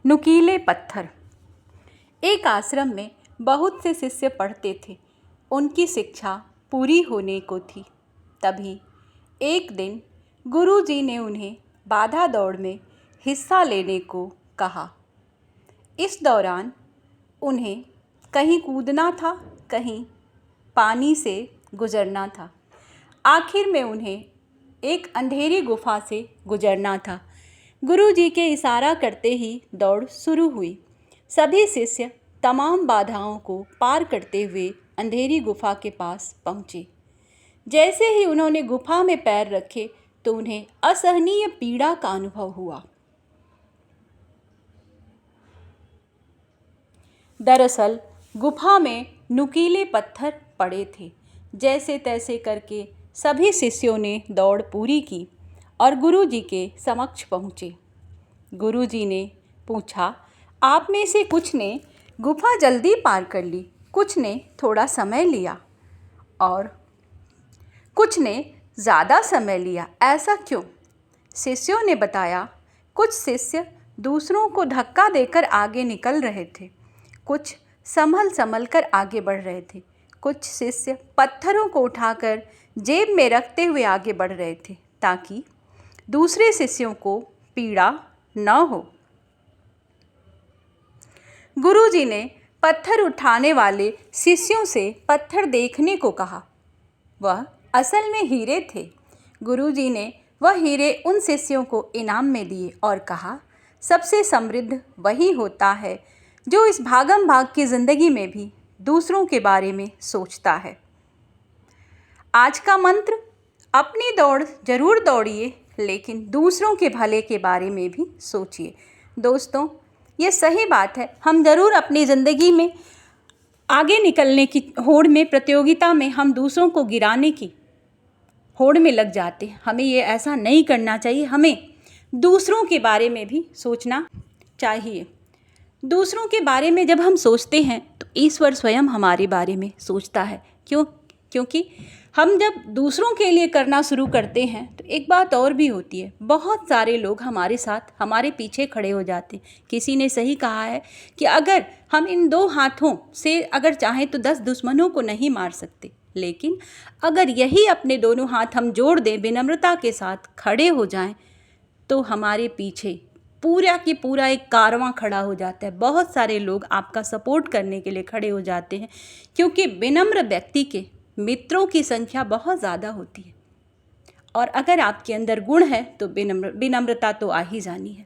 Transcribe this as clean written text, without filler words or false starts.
नुकीले पत्थर। एक आश्रम में बहुत से शिष्य पढ़ते थे। उनकी शिक्षा पूरी होने को थी। तभी एक दिन गुरुजी ने उन्हें बाधा दौड़ में हिस्सा लेने को कहा। इस दौरान उन्हें कहीं कूदना था, कहीं पानी से गुजरना था। आखिर में उन्हें एक अंधेरी गुफा से गुजरना था। गुरुजी के इशारा करते ही दौड़ शुरू हुई। सभी शिष्य तमाम बाधाओं को पार करते हुए अंधेरी गुफा के पास पहुँचे। जैसे ही उन्होंने गुफा में पैर रखे तो उन्हें असहनीय पीड़ा का अनुभव हुआ। दरअसल गुफा में नुकीले पत्थर पड़े थे। जैसे तैसे करके सभी शिष्यों ने दौड़ पूरी की और गुरुजी के समक्ष पहुँचे। गुरुजी ने पूछा, आप में से कुछ ने गुफा जल्दी पार कर ली, कुछ ने थोड़ा समय लिया और कुछ ने ज़्यादा समय लिया, ऐसा क्यों? शिष्यों ने बताया, कुछ शिष्य दूसरों को धक्का देकर आगे निकल रहे थे, कुछ संभल कर आगे बढ़ रहे थे, कुछ शिष्य पत्थरों को उठाकर जेब में रखते हुए आगे बढ़ रहे थे ताकि दूसरे शिष्यों को पीड़ा न हो। गुरुजी ने पत्थर उठाने वाले शिष्यों से पत्थर देखने को कहा। वह असल में हीरे थे। गुरुजी ने वह हीरे उन शिष्यों को इनाम में दिए और कहा, सबसे समृद्ध वही होता है जो इस भागम भाग की ज़िंदगी में भी दूसरों के बारे में सोचता है। आज का मंत्र, अपनी दौड़ जरूर दौड़िए, लेकिन दूसरों के भले के बारे में भी सोचिए। दोस्तों, ये सही बात है। हम ज़रूर अपनी ज़िंदगी में आगे निकलने की होड़ में, प्रतियोगिता में हम दूसरों को गिराने की होड़ में लग जाते हैं। हमें ये ऐसा नहीं करना चाहिए। हमें दूसरों के बारे में भी सोचना चाहिए। दूसरों के बारे में जब हम सोचते हैं तो ईश्वर स्वयं हमारे बारे में सोचता है। क्योंकि हम जब दूसरों के लिए करना शुरू करते हैं तो एक बात और भी होती है, बहुत सारे लोग हमारे साथ, हमारे पीछे खड़े हो जाते हैं। किसी ने सही कहा है कि अगर हम इन दो हाथों से अगर चाहें तो 10 दुश्मनों को नहीं मार सकते, लेकिन अगर यही अपने दोनों हाथ हम जोड़ दें, विनम्रता के साथ खड़े हो जाएं, तो हमारे पीछे पूरा की पूरा एक कारवां खड़ा हो जाता है। बहुत सारे लोग आपका सपोर्ट करने के लिए खड़े हो जाते हैं, क्योंकि विनम्र व्यक्ति के मित्रों की संख्या बहुत ज़्यादा होती है। और अगर आपके अंदर गुण है तो विनम्रता तो आ ही जानी है।